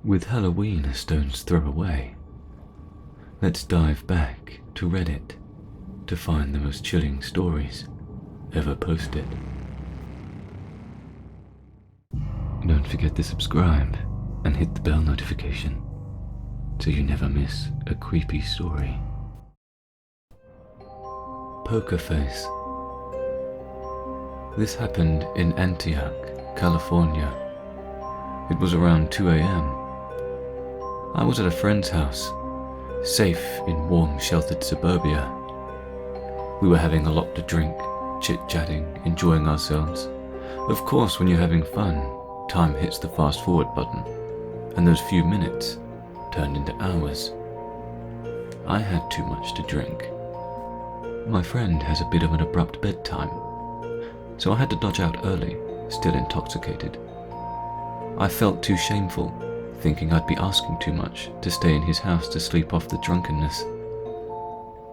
With Halloween a stone's throw away, let's dive back to Reddit to find the most chilling stories ever posted. Don't forget to subscribe and hit the bell notification so you never miss a creepy story. Pokerface. This happened in Antioch, California. It was around 2 a.m. I was at a friend's house, safe in warm, sheltered suburbia. We were having a lot to drink, chit-chatting, enjoying ourselves. Of course, when you're having fun, time hits the fast-forward button, and those few minutes turned into hours. I had too much to drink. My friend has a bit of an abrupt bedtime, so I had to dodge out early, still intoxicated. I felt too shameful, thinking I'd be asking too much to stay in his house to sleep off the drunkenness.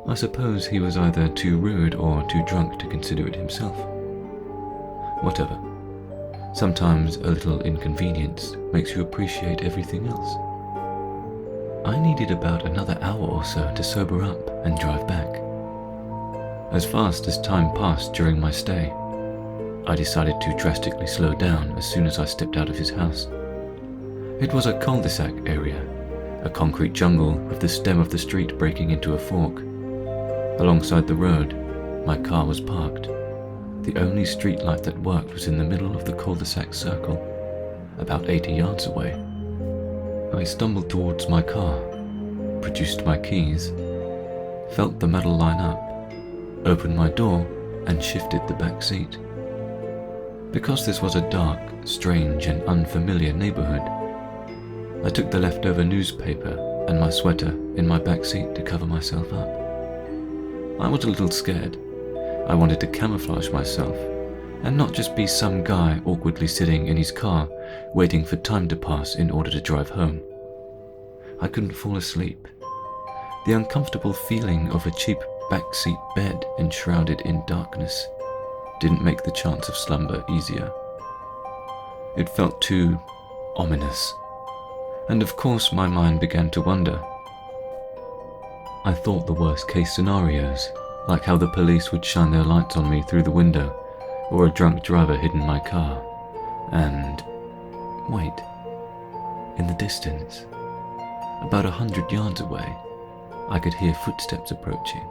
I suppose he was either too rude or too drunk to consider it himself. Whatever. Sometimes a little inconvenience makes you appreciate everything else. I needed about another hour or so to sober up and drive back. As fast as time passed during my stay, I decided to drastically slow down as soon as I stepped out of his house. It was a cul-de-sac area, a concrete jungle with the stem of the street breaking into a fork. Alongside the road, my car was parked. The only street light that worked was in the middle of the cul-de-sac circle, about 80 yards away. I stumbled towards my car, produced my keys, felt the metal line up, opened my door and shifted the back seat. Because this was a dark, strange and unfamiliar neighborhood, I took the leftover newspaper and my sweater in my back seat to cover myself up. I was a little scared. I wanted to camouflage myself and not just be some guy awkwardly sitting in his car waiting for time to pass in order to drive home. I couldn't fall asleep. The uncomfortable feeling of a cheap backseat bed enshrouded in darkness didn't make the chance of slumber easier. It felt too ominous, and of course my mind began to wander. I thought the worst case scenarios, like how the police would shine their lights on me through the window, or a drunk driver hid in my car, and wait, in the distance, about 100 yards away, I could hear footsteps approaching.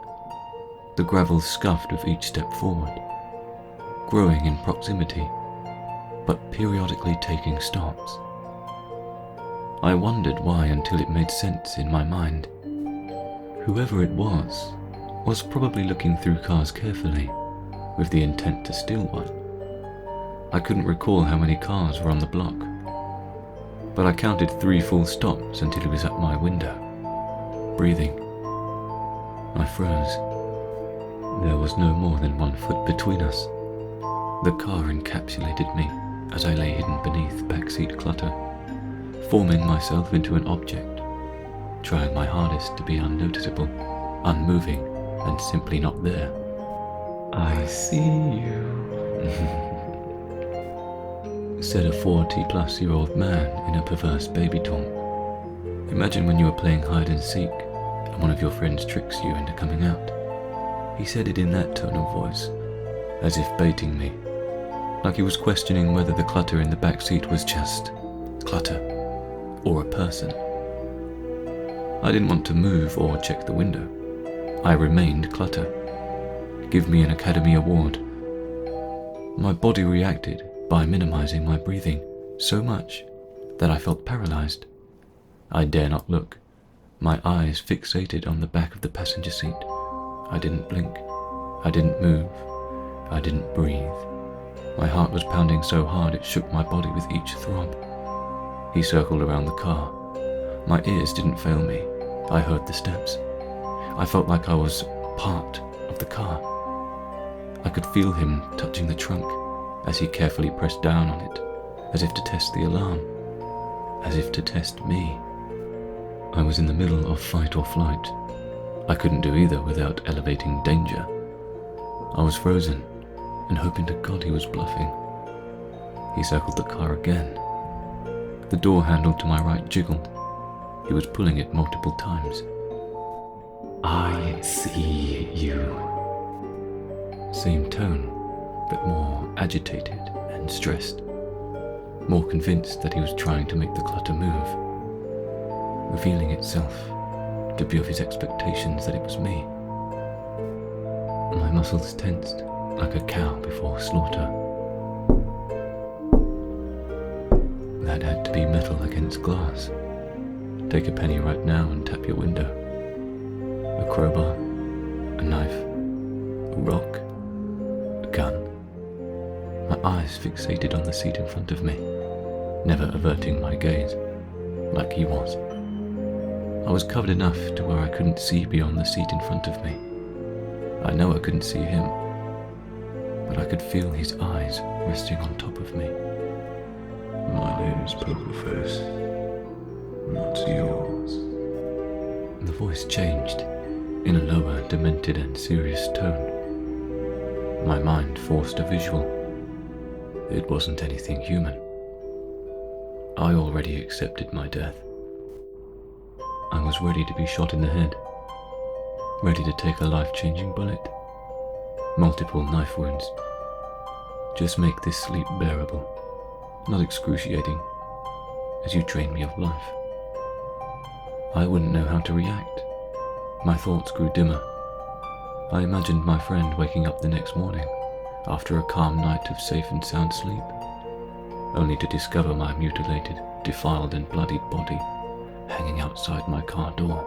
The gravel scuffed with each step forward, growing in proximity, but periodically taking stops. I wondered why until it made sense in my mind. Whoever it was probably looking through cars carefully, with the intent to steal one. I couldn't recall how many cars were on the block, but I counted 3 full stops until he was at my window, breathing. I froze. There was no more than 1 foot between us. The car encapsulated me as I lay hidden beneath backseat clutter, forming myself into an object, trying my hardest to be unnoticeable, unmoving, and simply not there. I see you, said a 40-plus-year-old man in a perverse baby tone. Imagine when you were playing hide and seek, and one of your friends tricks you into coming out. He said it in that tone of voice, as if baiting me, like he was questioning whether the clutter in the back seat was just clutter, or a person. I didn't want to move or check the window. I remained clutter. Give me an Academy Award. My body reacted by minimizing my breathing so much that I felt paralyzed. I dare not look, my eyes fixated on the back of the passenger seat. I didn't blink. I didn't move. I didn't breathe. My heart was pounding so hard it shook my body with each throb. He circled around the car. My ears didn't fail me. I heard the steps. I felt like I was part of the car. I could feel him touching the trunk as he carefully pressed down on it, as if to test the alarm, as if to test me. I was in the middle of fight or flight. I couldn't do either without elevating danger. I was frozen and hoping to God he was bluffing. He circled the car again. The door handle to my right jiggled. He was pulling it multiple times. "I see you." Same tone, but more agitated and stressed. More convinced that he was trying to make the clutter move, revealing itself to be of his expectations that it was me. My muscles tensed like a cow before slaughter. That had to be metal against glass. Take a penny right now and tap your window. A crowbar, a knife, a rock, a gun. My eyes fixated on the seat in front of me, never averting my gaze, like he was. I was covered enough to where I couldn't see beyond the seat in front of me. I know I couldn't see him, but I could feel his eyes resting on top of me. "My name's Pokerface. What's yours?" The voice changed, in a lower, demented and serious tone. My mind forced a visual. It wasn't anything human. I already accepted my death. I was ready to be shot in the head, ready to take a life-changing bullet. Multiple knife wounds. Just make this sleep bearable, not excruciating, as you trained me of life. I wouldn't know how to react. My thoughts grew dimmer. I imagined my friend waking up the next morning, after a calm night of safe and sound sleep, only to discover my mutilated, defiled and bloodied body hanging outside my car door.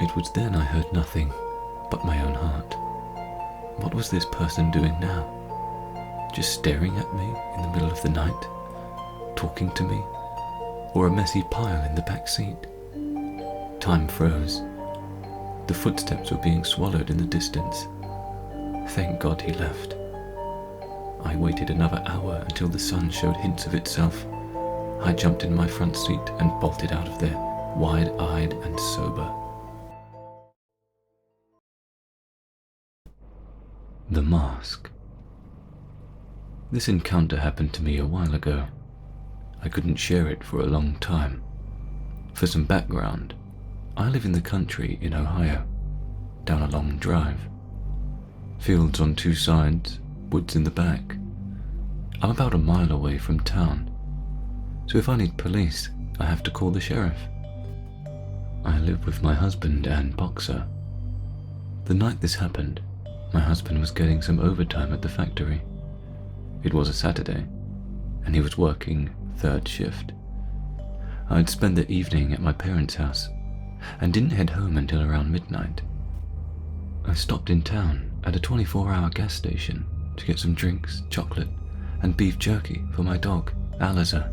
It was then I heard nothing but my own heart. What was this person doing now? Just staring at me in the middle of the night, talking to me, or a messy pile in the back seat? Time froze. The footsteps were being swallowed in the distance. Thank God he left. I waited another hour until the sun showed hints of itself. I jumped in my front seat and bolted out of there, wide-eyed and sober. The mask. This encounter happened to me a while ago. I couldn't share it for a long time. For some background, I live in the country in Ohio, down a long drive. Fields on two sides, woods in the back. I'm about a mile away from town, so if I need police, I have to call the sheriff. I live with my husband and boxer. The night this happened, my husband was getting some overtime at the factory. It was a Saturday, and he was working third shift. I'd spent the evening at my parents' house, and didn't head home until around midnight. I stopped in town at a 24-hour gas station to get some drinks, chocolate, and beef jerky for my dog, Aliza.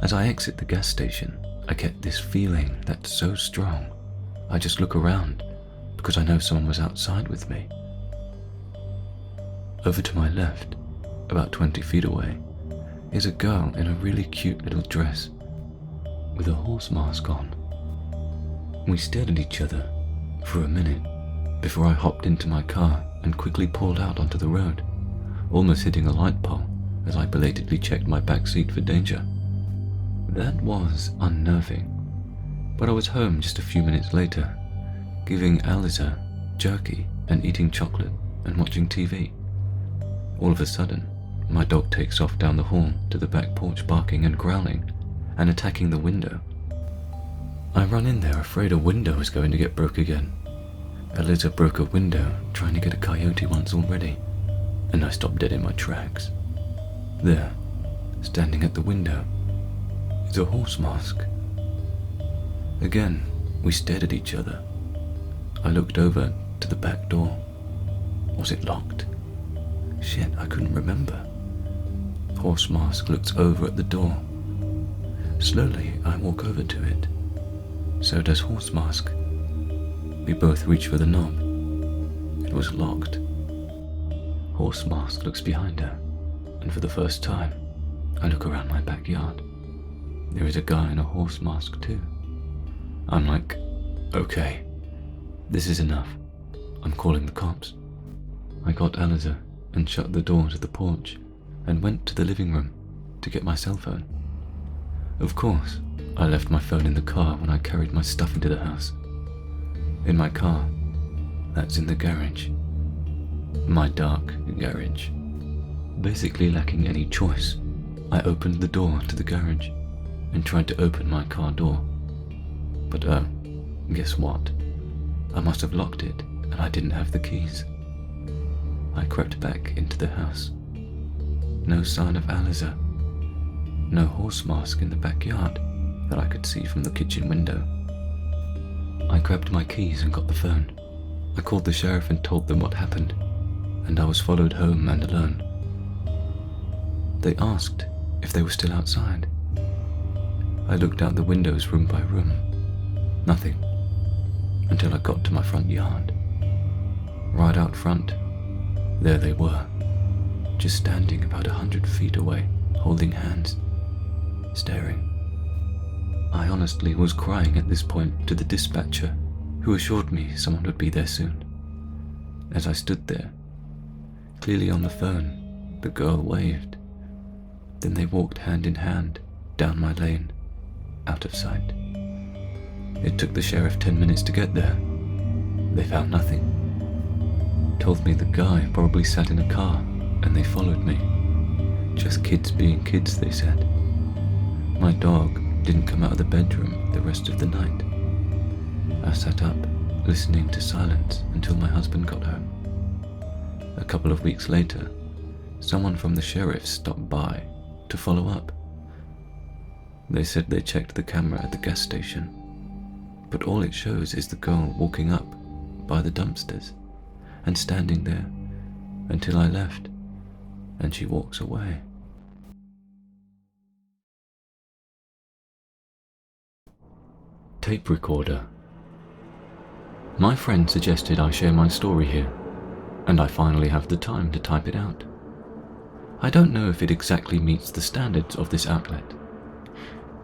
As I exit the gas station, I get this feeling that's so strong, I just look around because I know someone was outside with me. Over to my left, about 20 feet away, is a girl in a really cute little dress with a horse mask on. We stared at each other for a minute before I hopped into my car and quickly pulled out onto the road, almost hitting a light pole as I belatedly checked my back seat for danger. That was unnerving, but I was home just a few minutes later, giving Aliza jerky and eating chocolate and watching TV. All of a sudden, my dog takes off down the hall to the back porch barking and growling and attacking the window. I run in there afraid a window is going to get broke again. Aliza broke a window trying to get a coyote once already, and I stopped dead in my tracks. There, standing at the window, is a horse mask. Again, we stared at each other. I looked over to the back door. Was it locked? Shit, I couldn't remember. Horse mask looks over at the door. Slowly, I walk over to it. So does horse mask. We both reach for the knob. It was locked. Horse mask looks behind her, and for the first time, I look around my backyard. There is a guy in a horse mask too. I'm like, okay, this is enough. I'm calling the cops. I got Aliza and shut the door to the porch and went to the living room, to get my cell phone. Of course, I left my phone in the car when I carried my stuff into the house. In my car, that's in the garage. My dark garage. Basically lacking any choice, I opened the door to the garage and tried to open my car door. But guess what? I must have locked it and I didn't have the keys. I crept back into the house. No sign of Aliza. No horse mask in the backyard that I could see from the kitchen window. I grabbed my keys and got the phone. I called the sheriff and told them what happened, and I was followed home and alone. They asked if they were still outside. I looked out the windows room by room. Nothing. Until I got to my front yard. Right out front, there they were, just standing about 100 feet away, holding hands, staring. I honestly was crying at this point to the dispatcher, who assured me someone would be there soon. As I stood there, clearly on the phone, the girl waved. Then they walked hand in hand down my lane, out of sight. It took the sheriff 10 minutes to get there. They found nothing. Told me the guy probably sat in a car and they followed me. Just kids being kids, they said. My dog didn't come out of the bedroom the rest of the night. I sat up, listening to silence until my husband got home. A couple of weeks later, someone from the sheriff stopped by to follow up. They said they checked the camera at the gas station, but all it shows is the girl walking up by the dumpsters and standing there until I left, and she walks away. Tape recorder. My friend suggested I share my story here, and I finally have the time to type it out. I don't know if it exactly meets the standards of this outlet,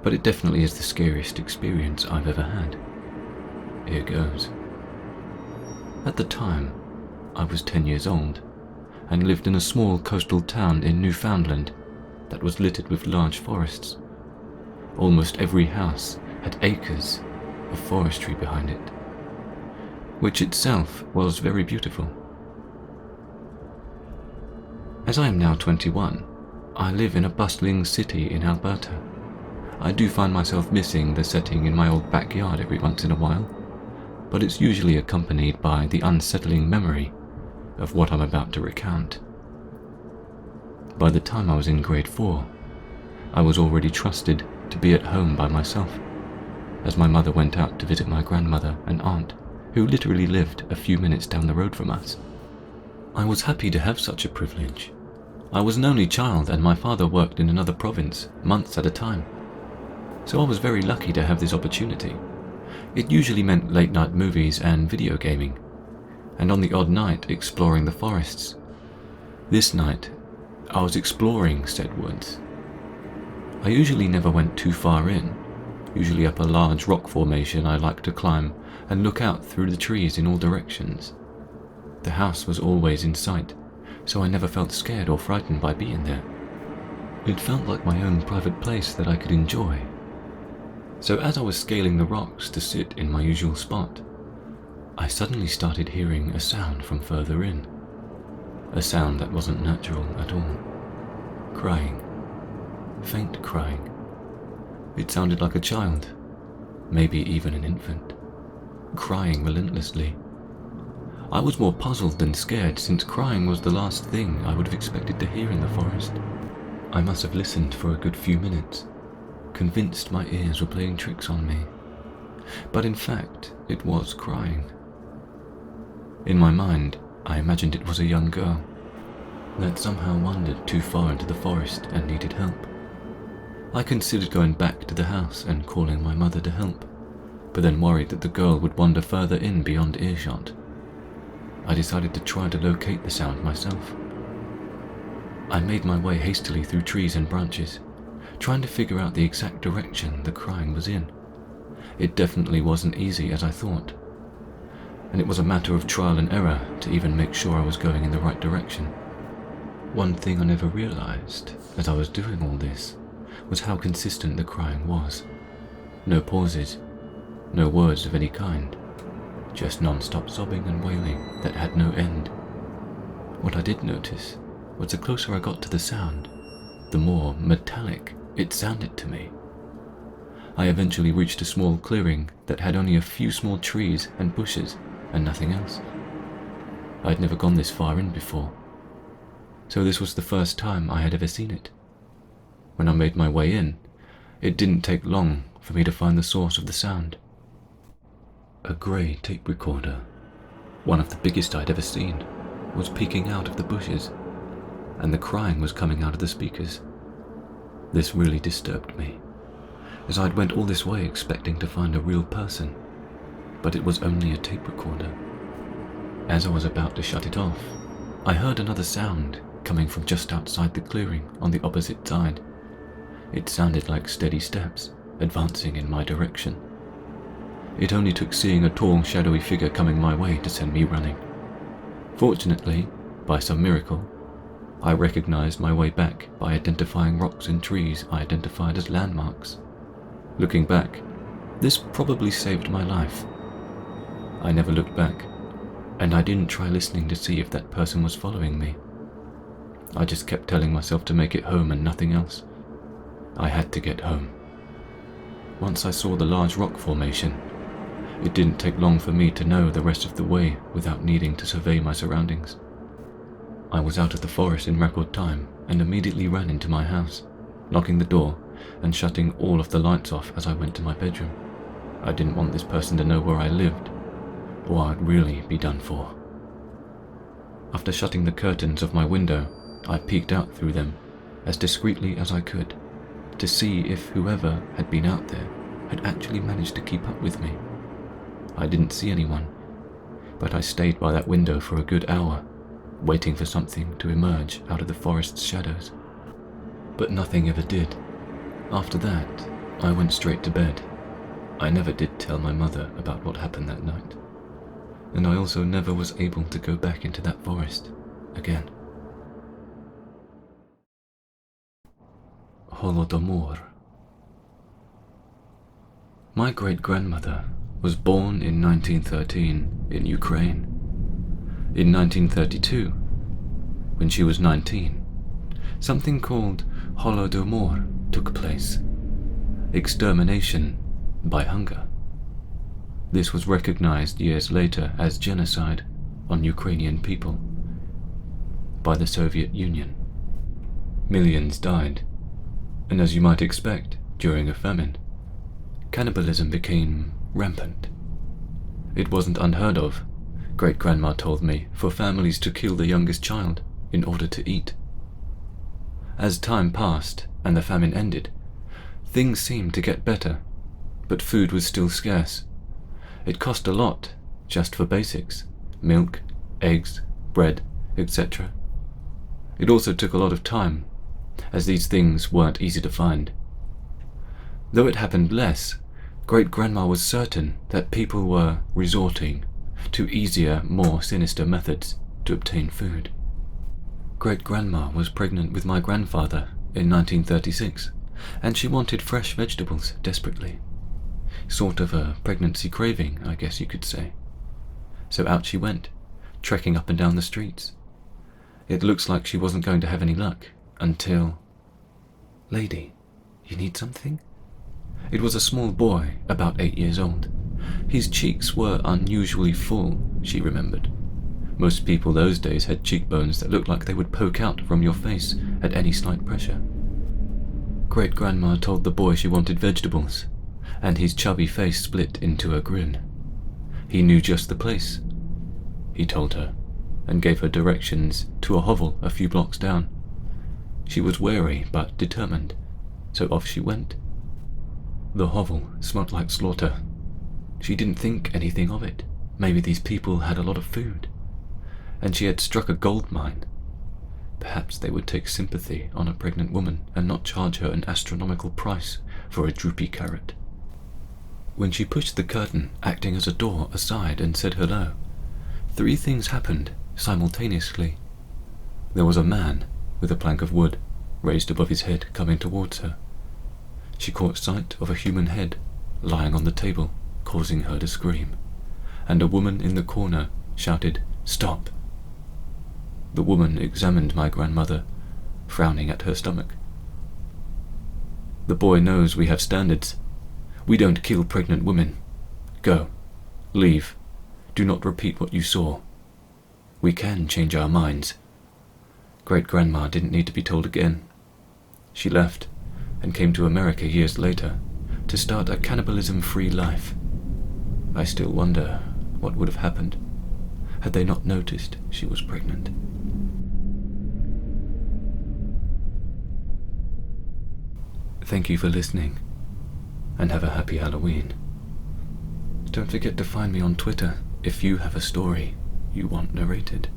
but it definitely is the scariest experience I've ever had. Here goes. At the time, I was 10 years old and lived in a small coastal town in Newfoundland that was littered with large forests. Almost every house had acres of forestry behind it, which itself was very beautiful. As I am now 21, I live in a bustling city in Alberta. I do find myself missing the setting in my old backyard every once in a while, but it's usually accompanied by the unsettling memory of what I'm about to recount. By the time I was in grade 4, I was already trusted to be at home by myself, as my mother went out to visit my grandmother and aunt, who literally lived a few minutes down the road from us. I was happy to have such a privilege. I was an only child and my father worked in another province, months at a time. So I was very lucky to have this opportunity. It usually meant late night movies and video gaming, and on the odd night exploring the forests. This night, I was exploring said woods. I usually never went too far in, usually up a large rock formation I liked to climb and look out through the trees in all directions. The house was always in sight, so I never felt scared or frightened by being there. It felt like my own private place that I could enjoy. So as I was scaling the rocks to sit in my usual spot, I suddenly started hearing a sound from further in. A sound that wasn't natural at all. Crying. Faint crying. It sounded like a child, maybe even an infant, crying relentlessly. I was more puzzled than scared, since crying was the last thing I would have expected to hear in the forest. I must have listened for a good few minutes, convinced my ears were playing tricks on me. But in fact, it was crying. In my mind, I imagined it was a young girl that somehow wandered too far into the forest and needed help. I considered going back to the house and calling my mother to help, but then worried that the girl would wander further in beyond earshot. I decided to try to locate the sound myself. I made my way hastily through trees and branches, trying to figure out the exact direction the crying was in. It definitely wasn't easy as I thought, and it was a matter of trial and error to even make sure I was going in the right direction. One thing I never realized as I was doing all this was how consistent the crying was. No pauses, no words of any kind, just non-stop sobbing and wailing that had no end. What I did notice was the closer I got to the sound, the more metallic it sounded to me. I eventually reached a small clearing that had only a few small trees and bushes and nothing else. I'd never gone this far in before, so this was the first time I had ever seen it. When I made my way in, it didn't take long for me to find the source of the sound. A grey tape recorder, one of the biggest I'd ever seen, was peeking out of the bushes, and the crying was coming out of the speakers. This really disturbed me, as I'd went all this way expecting to find a real person, but it was only a tape recorder. As I was about to shut it off, I heard another sound coming from just outside the clearing on the opposite side. It sounded like steady steps advancing in my direction. It only took seeing a tall, shadowy figure coming my way to send me running. Fortunately, by some miracle, I recognized my way back by identifying rocks and trees I identified as landmarks. Looking back, this probably saved my life. I never looked back, and I didn't try listening to see if that person was following me. I just kept telling myself to make it home and nothing else. I had to get home. Once I saw the large rock formation, it didn't take long for me to know the rest of the way without needing to survey my surroundings. I was out of the forest in record time and immediately ran into my house, locking the door and shutting all of the lights off as I went to my bedroom. I didn't want this person to know where I lived, or I'd really be done for. After shutting the curtains of my window, I peeked out through them as discreetly as I could to see if whoever had been out there had actually managed to keep up with me. I didn't see anyone, but I stayed by that window for a good hour, waiting for something to emerge out of the forest's shadows. But nothing ever did. After that, I went straight to bed. I never did tell my mother about what happened that night, and I also never was able to go back into that forest again. Holodomor. My great-grandmother was born in 1913 in Ukraine. In 1932, when she was 19, something called Holodomor took place. Extermination by hunger. This was recognized years later as genocide on Ukrainian people by the Soviet Union. Millions died, and as you might expect during a famine, cannibalism became rampant. It wasn't unheard of, great-grandma told me, for families to kill the youngest child in order to eat. As time passed and the famine ended, things seemed to get better, but food was still scarce. It cost a lot just for basics: milk, eggs, bread, etc. It also took a lot of time, as these things weren't easy to find. Though it happened less, great-grandma was certain that people were resorting to easier, more sinister methods to obtain food. Great-grandma was pregnant with my grandfather in 1936, and she wanted fresh vegetables desperately. Sort of a pregnancy craving, I guess you could say. So out she went, trekking up and down the streets. It looks like she wasn't going to have any luck until... "Lady, you need something?" It was a small boy, about 8 years old. His cheeks were unusually full, she remembered. Most people those days had cheekbones that looked like they would poke out from your face at any slight pressure. Great-grandma told the boy she wanted vegetables, and his chubby face split into a grin. He knew just the place, he told her, and gave her directions to a hovel a few blocks down. She was wary but determined, so off she went. The hovel smelt like slaughter. She didn't think anything of it. Maybe these people had a lot of food, and she had struck a gold mine. Perhaps they would take sympathy on a pregnant woman and not charge her an astronomical price for a droopy carrot. When she pushed the curtain, acting as a door, aside and said hello, 3 things happened simultaneously. There was a man with a plank of wood raised above his head coming towards her. She caught sight of a human head lying on the table, causing her to scream, and a woman in the corner shouted, "Stop!" The woman examined my grandmother, frowning at her stomach. "The boy knows we have standards. We don't kill pregnant women. Go. Leave. Do not repeat what you saw. We can change our minds." Great-grandma didn't need to be told again. She left and came to America years later to start a cannibalism-free life. I still wonder what would have happened had they not noticed she was pregnant. Thank you for listening, and have a happy Halloween. Don't forget to find me on Twitter if you have a story you want narrated.